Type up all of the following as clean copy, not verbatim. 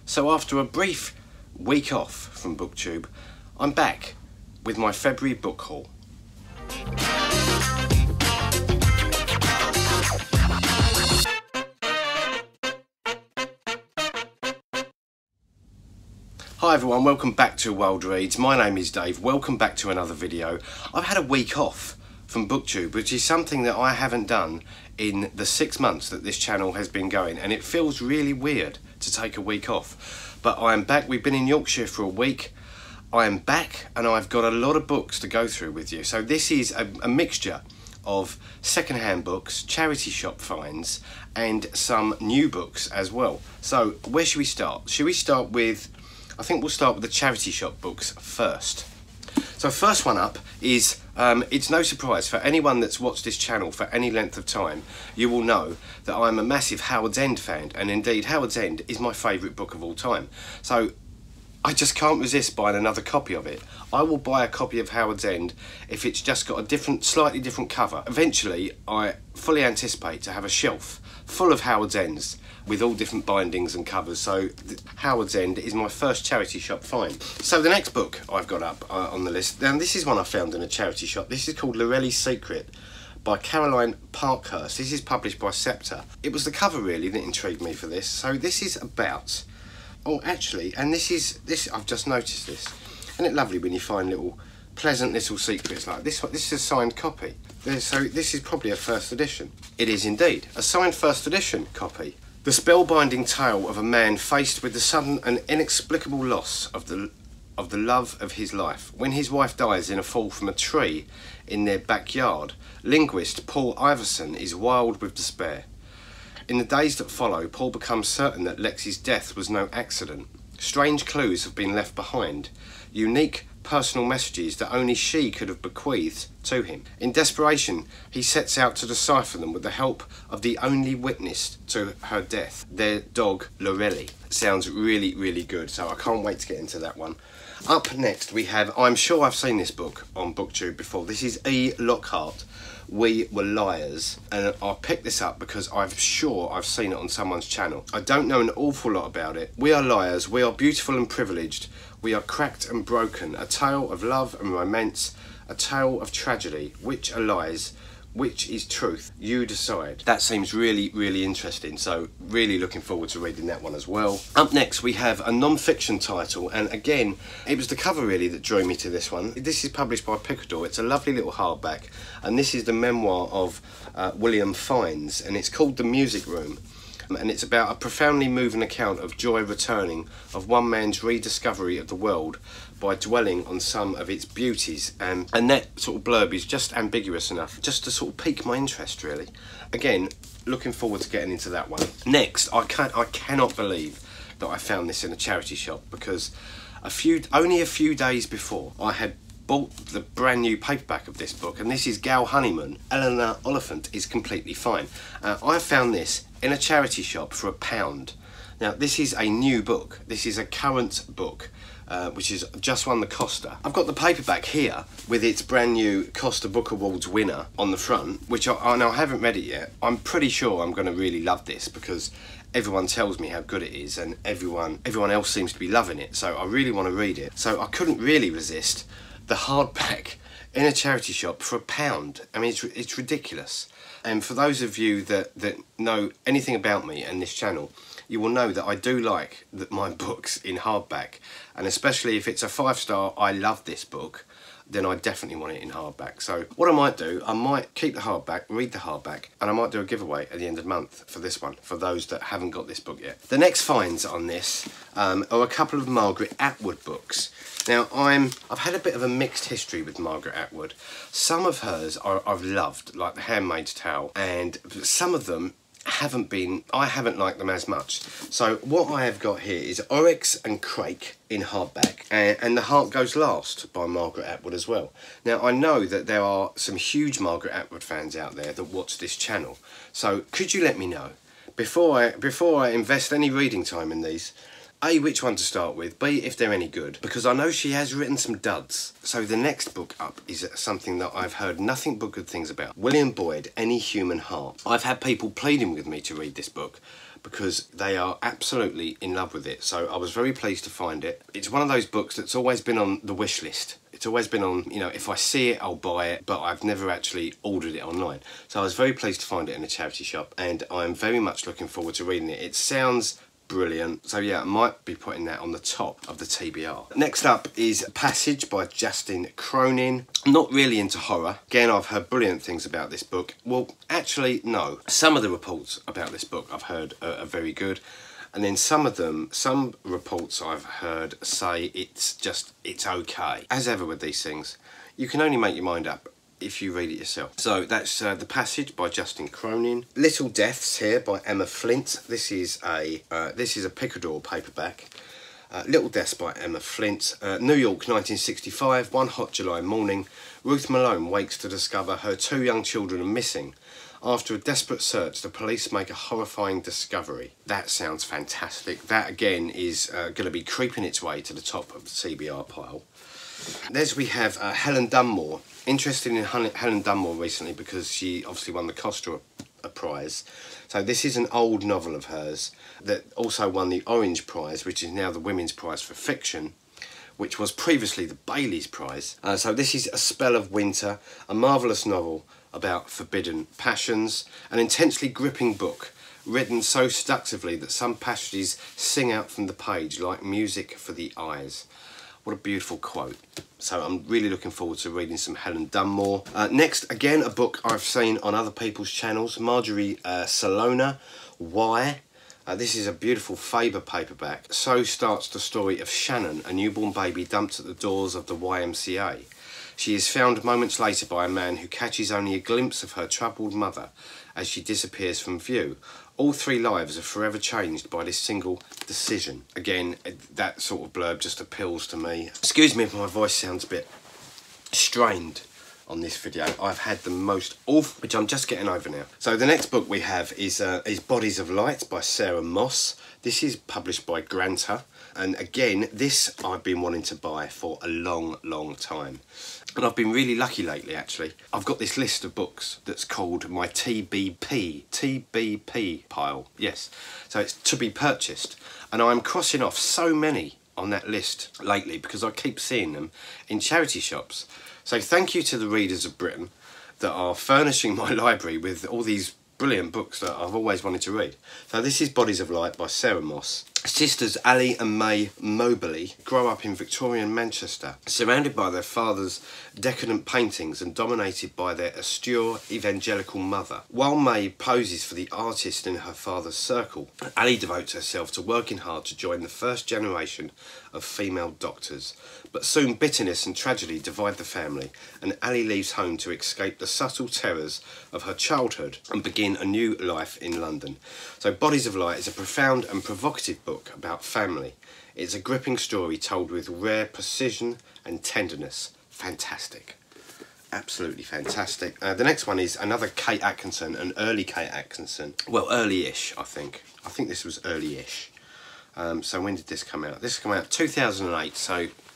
So after a brief week off from BookTube, I'm back with my February book haul. Hi everyone, welcome back to Wilde Reads. My name is Dave. Welcome back to another video. I've had a week off from BookTube, which is something that I haven't done in the 6 months that this channel has been going, and it feels really weird to take a week off. But I am back. We've been in Yorkshire for a week. I am back and I've got a lot of books to go through with you. So this is a mixture of second-hand books, charity shop finds, and some new books as well. So where should we start? Should we start with, I think we'll start with the charity shop books first. So first one up is, it's no surprise for anyone that's watched this channel for any length of time, you will know that I'm a massive Howard's End fan, and indeed Howard's End is my favourite book of all time. So I just can't resist buying another copy of it. I will buy a copy of Howard's End if it's just got a slightly different cover. Eventually, I fully anticipate to have a shelf full of Howard's Ends with all different bindings and covers. So Howard's End is my first charity shop find. So the next book I've got up on the list, now this is one I found in a charity shop. This is called Loreley's Secret by Caroline Parkhurst. This is published by Scepter. It was the cover really that intrigued me for this. So this is about, oh actually, and this I've just noticed this. Isn't it lovely when you find pleasant little secrets like this? This is a signed copy. So this is probably a first edition. It is indeed a signed first edition copy. The spellbinding tale of a man faced with the sudden and inexplicable loss of the love of his life. When his wife dies in a fall from a tree in their backyard, linguist Paul Iverson is wild with despair. In the days that follow, Paul becomes certain that Lexi's death was no accident. Strange clues have been left behind, unique personal messages that only she could have bequeathed to him. In desperation, he sets out to decipher them with the help of the only witness to her death, their dog Loreley. Sounds really, really good, so I can't wait to get into that one. Up next we have, I'm sure I've seen this book on BookTube before. This is E. Lockhart, We Were Liars, and I picked this up because I'm sure I've seen it on someone's channel. I don't know an awful lot about it. We are liars, we are beautiful and privileged, we are cracked and broken, a tale of love and romance, a tale of tragedy. Which are lies, which is truth? You decide. That seems really, really interesting, so really looking forward to reading that one as well. Up next we have a non-fiction title, and again, it was the cover really that drew me to this one. This is published by Picador. It's a lovely little hardback, and this is the memoir of William Fiennes, and it's called The Music Room. And it's about a profoundly moving account of joy returning, of one man's rediscovery of the world by dwelling on some of its beauties. And that sort of blurb is just ambiguous enough just to sort of pique my interest really. Again, looking forward to getting into that one. Next, I cannot believe that I found this in a charity shop, because only a few days before I had bought the brand new paperback of this book, and this is Gal Honeyman, Eleanor Oliphant is Completely Fine. I found this in a charity shop for £1. Now this is a new book, this is a current book, which has just won the Costa. I've got the paperback here with its brand new Costa Book Awards winner on the front, which I haven't read it yet. I'm pretty sure I'm going to really love this because everyone tells me how good it is, and everyone else seems to be loving it, so I really want to read it. So I couldn't really resist the hardback in a charity shop for £1. I mean, it's ridiculous. And for those of you that know anything about me and this channel, you will know that I do like my books in hardback, and especially if it's a 5-star, I love this book, then I definitely want it in hardback. So what I might do, I might keep the hardback, read the hardback, and I might do a giveaway at the end of the month for this one, for those that haven't got this book yet. The next finds on this are a couple of Margaret Atwood books. Now I've had a bit of a mixed history with Margaret Atwood. Some of hers I've loved, like The Handmaid's Tale, and some of them I haven't liked them as much. So what I have got here is Oryx and Crake in hardback, and The Heart Goes Last by Margaret Atwood as well. Now I know that there are some huge Margaret Atwood fans out there that watch this channel, so could you let me know, before I invest any reading time in these, A, which one to start with, B, if they're any good, because I know she has written some duds. So the next book up is something that I've heard nothing but good things about. William Boyd, Any Human Heart. I've had people pleading with me to read this book, because they are absolutely in love with it. So I was very pleased to find it. It's one of those books that's always been on the wish list. It's always been on, you know, if I see it, I'll buy it, but I've never actually ordered it online. So I was very pleased to find it in a charity shop, and I'm very much looking forward to reading it. It sounds brilliant. So yeah, I might be putting that on the top of the TBR. Next up is Passage by Justin Cronin. I'm not really into horror. Again, I've heard brilliant things about this book. Well, actually, no. Some of the reports about this book I've heard are very good. And then some reports I've heard say it's okay. As ever with these things, you can only make your mind up if you read it yourself. So that's The Passage by Justin Cronin. Little Deaths here by Emma Flint. This is a Picador paperback. Little Deaths by Emma Flint. New York, 1965. One hot July morning, Ruth Malone wakes to discover her 2 young children are missing. After a desperate search, the police make a horrifying discovery. That sounds fantastic. That again is going to be creeping its way to the top of the TBR pile. There's we have Helen Dunmore. Interested in Helen Dunmore recently because she obviously won the Costa Prize. So this is an old novel of hers that also won the Orange Prize, which is now the Women's Prize for Fiction, which was previously the Bailey's Prize. So this is A Spell of Winter, a marvellous novel about forbidden passions, an intensely gripping book written so seductively that some passages sing out from the page like music for the eyes. What a beautiful quote. So I'm really looking forward to reading some Helen Dunmore. Next, again, a book I've seen on other people's channels, Marjorie Salona, Why? This is a beautiful Faber paperback. So starts the story of Shannon, a newborn baby dumped at the doors of the YMCA. She is found moments later by a man who catches only a glimpse of her troubled mother as she disappears from view. All 3 lives are forever changed by this single decision. Again, that sort of blurb just appeals to me. Excuse me if my voice sounds a bit strained on this video. I've had the most awful, which I'm just getting over now. So the next book we have is Bodies of Light by Sarah Moss. This is published by Granta. And again, this I've been wanting to buy for a long time. And I've been really lucky lately, actually. I've got this list of books that's called my TBP pile. Yes, so it's to be purchased. And I'm crossing off so many on that list lately because I keep seeing them in charity shops. So thank you to the readers of Britain that are furnishing my library with all these brilliant books that I've always wanted to read. So this is Bodies of Light by Sarah Moss. Sisters Ali and May Moberly grow up in Victorian Manchester, surrounded by their father's decadent paintings and dominated by their austere evangelical mother. While May poses for the artist in her father's circle, Ali devotes herself to working hard to join the first generation of female doctors. But soon bitterness and tragedy divide the family, and Ali leaves home to escape the subtle terrors of her childhood and begin a new life in London. So Bodies of Light is a profound and provocative book about family. It's a gripping story told with rare precision and tenderness. Fantastic. Absolutely fantastic. The next one is another Kate Atkinson, an early Kate Atkinson. Well, early-ish, I think. I think this was early-ish. So when did this come out? This came out 2008, so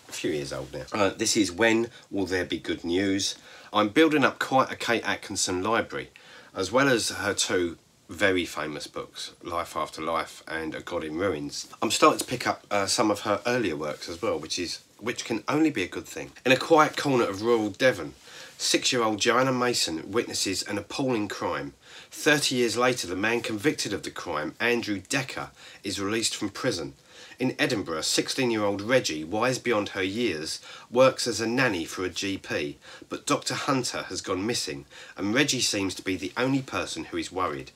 a few years old now. This is When Will There Be Good News? I'm building up quite a Kate Atkinson library, as well as her 2 very famous books, Life After Life and A God in Ruins. I'm starting to pick up some of her earlier works as well, which can only be a good thing. In a quiet corner of rural Devon, 6-year-old Joanna Mason witnesses an appalling crime. 30 years later, the man convicted of the crime, Andrew Decker, is released from prison. In Edinburgh, 16-year-old Reggie, wise beyond her years, works as a nanny for a GP, but Dr. Hunter has gone missing, and Reggie seems to be the only person who is worried.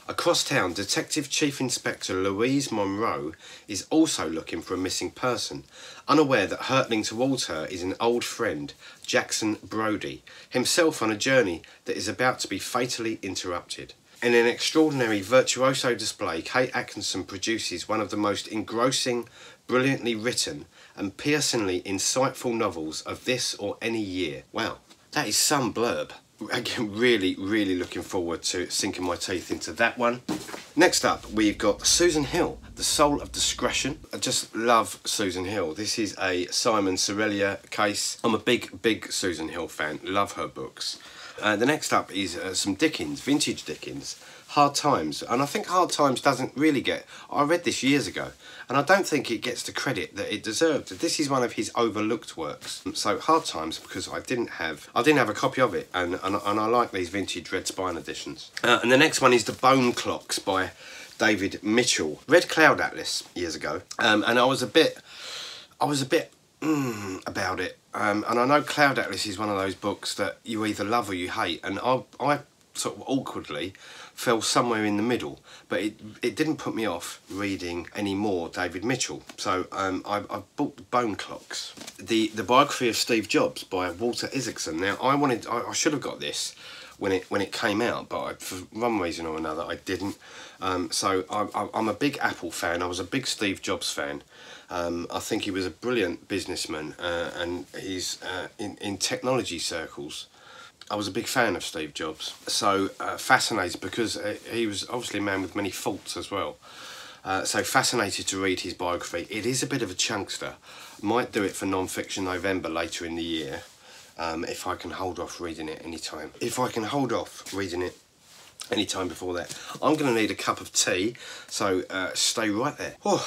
Across town, Detective Chief Inspector Louise Monroe is also looking for a missing person, unaware that hurtling towards her is an old friend, Jackson Brodie, himself on a journey that is about to be fatally interrupted. In an extraordinary virtuoso display, Kate Atkinson produces one of the most engrossing, brilliantly written and piercingly insightful novels of this or any year. Wow, that is some blurb. Again, really looking forward to sinking my teeth into that one. Next up, we've got Susan Hill, The Soul of Discretion. I just love Susan Hill. This is a Simon Sirelia case. I'm a big Susan Hill fan. Love her books. The next up is some Dickens, vintage Dickens. Hard Times, and I think Hard Times doesn't really get, I read this years ago, and I don't think it gets the credit that it deserved. This is one of his overlooked works. So Hard Times, because I didn't have a copy of it, and I like these vintage Red Spine editions. And the next one is The Bone Clocks by David Mitchell. Read Cloud Atlas years ago, and I was a bit about it. And I know Cloud Atlas is one of those books that you either love or you hate, and I sort of awkwardly fell somewhere in the middle, but it didn't put me off reading any more David Mitchell. So I bought The Bone Clocks, the biography of Steve Jobs by Walter Isaacson. Now I should have got this when it came out, but for one reason or another I didn't. So I'm a big Apple fan. I was a big Steve Jobs fan. I think he was a brilliant businessman, and he's in technology circles. I was a big fan of Steve Jobs, so fascinated, because he was obviously a man with many faults as well. So fascinated to read his biography. It is a bit of a chunkster. Might do it for Non-Fiction November later in the year, if I can hold off reading it anytime. If I can hold off reading it anytime before that. I'm going to need a cup of tea, so stay right there. Oh,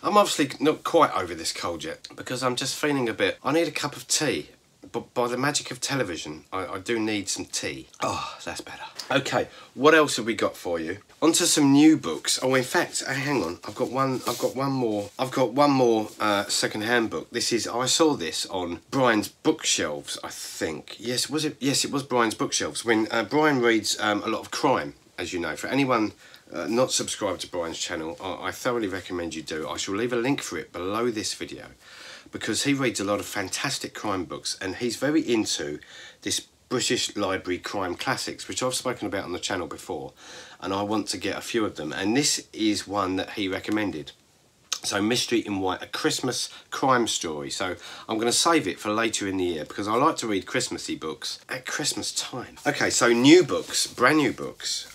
I'm obviously not quite over this cold yet, because I'm just feeling a bit, I need a cup of tea. But by the magic of television, I do need some tea. Oh, that's better. Okay, what else have we got for you? On to some new books. Oh, in fact, hang on. I've got one more second-hand book. This is, I saw this on Brian's bookshelves, I think. Yes, was it? Yes, it was Brian's bookshelves. When Brian reads a lot of crime, as you know. For anyone not subscribed to Brian's channel, I thoroughly recommend you do. I shall leave a link for it below this video, because he reads a lot of fantastic crime books, and he's very into this British Library crime classics, which I've spoken about on the channel before, and I want to get a few of them, and this is one that he recommended. So Mystery in White, a Christmas crime story. So I'm going to save it for later in the year, because I like to read Christmassy books at Christmas time. Okay, so new books, brand new books.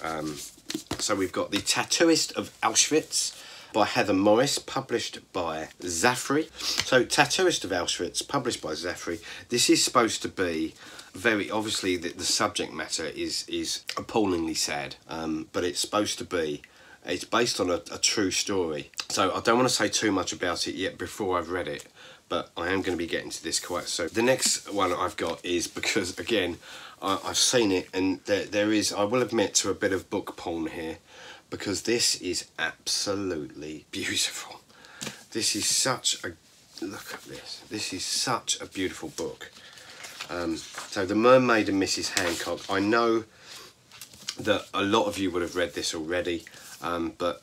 So we've got The Tattooist of Auschwitz by Heather Morris, published by Zafri. So Tattooist of Auschwitz, published by Zafri. This is supposed to be very, obviously the subject matter is appallingly sad, but it's supposed to be, it's based on a true story. So I don't want to say too much about it yet before I've read it, but I am going to be getting to this quite soon. The next one I've got is, because again, I've seen it, and there is, I will admit to a bit of book porn here, because this is absolutely beautiful. This is such a, look at this. This is such a beautiful book. So The Mermaid and Mrs. Hancock. I know that a lot of you would have read this already, but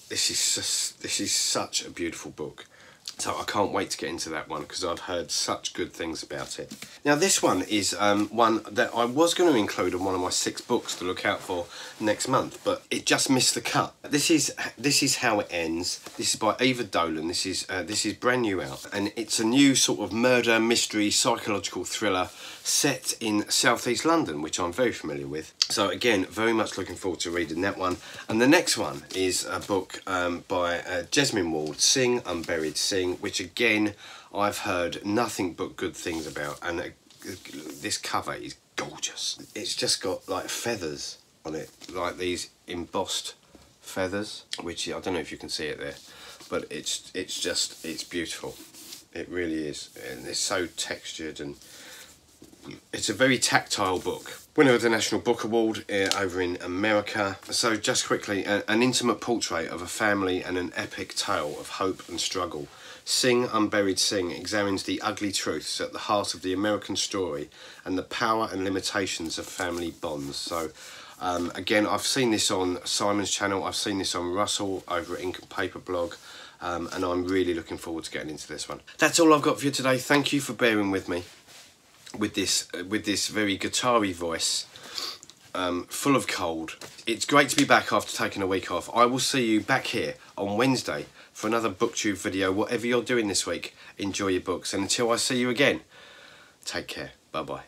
this is such a beautiful book. So I can't wait to get into that one, because I've heard such good things about it. Now this one is one that I was going to include in one of my 6 books to look out for next month, but it just missed the cut. This is How It Ends. This is by Eva Dolan. This is brand new out, and it's a new sort of murder mystery psychological thriller set in southeast London, which I'm very familiar with. So again, very much looking forward to reading that one. And the next one is a book by Jesmyn Wilde, Sing Unburied Sing, which again I've heard nothing but good things about, and this cover is gorgeous. It's just got like feathers on it, like these embossed feathers, which I don't know if you can see it there, but it's beautiful. It really is, and it's so textured, and it's a very tactile book. Winner of the National Book Award over in America. So just quickly, an intimate portrait of a family and an epic tale of hope and struggle. Sing Unburied Sing examines the ugly truths at the heart of the American story and the power and limitations of family bonds. So again, I've seen this on Simon's channel, I've seen this on Russell over at Ink and Paper blog, and I'm really looking forward to getting into this one. That's all I've got for you today. Thank you for bearing with me with this very guitar-y voice, full of cold. It's great to be back after taking a week off. I will see you back here on Wednesday for another BookTube video. Whatever you're doing this week, enjoy your books, and until I see you again, take care. Bye bye.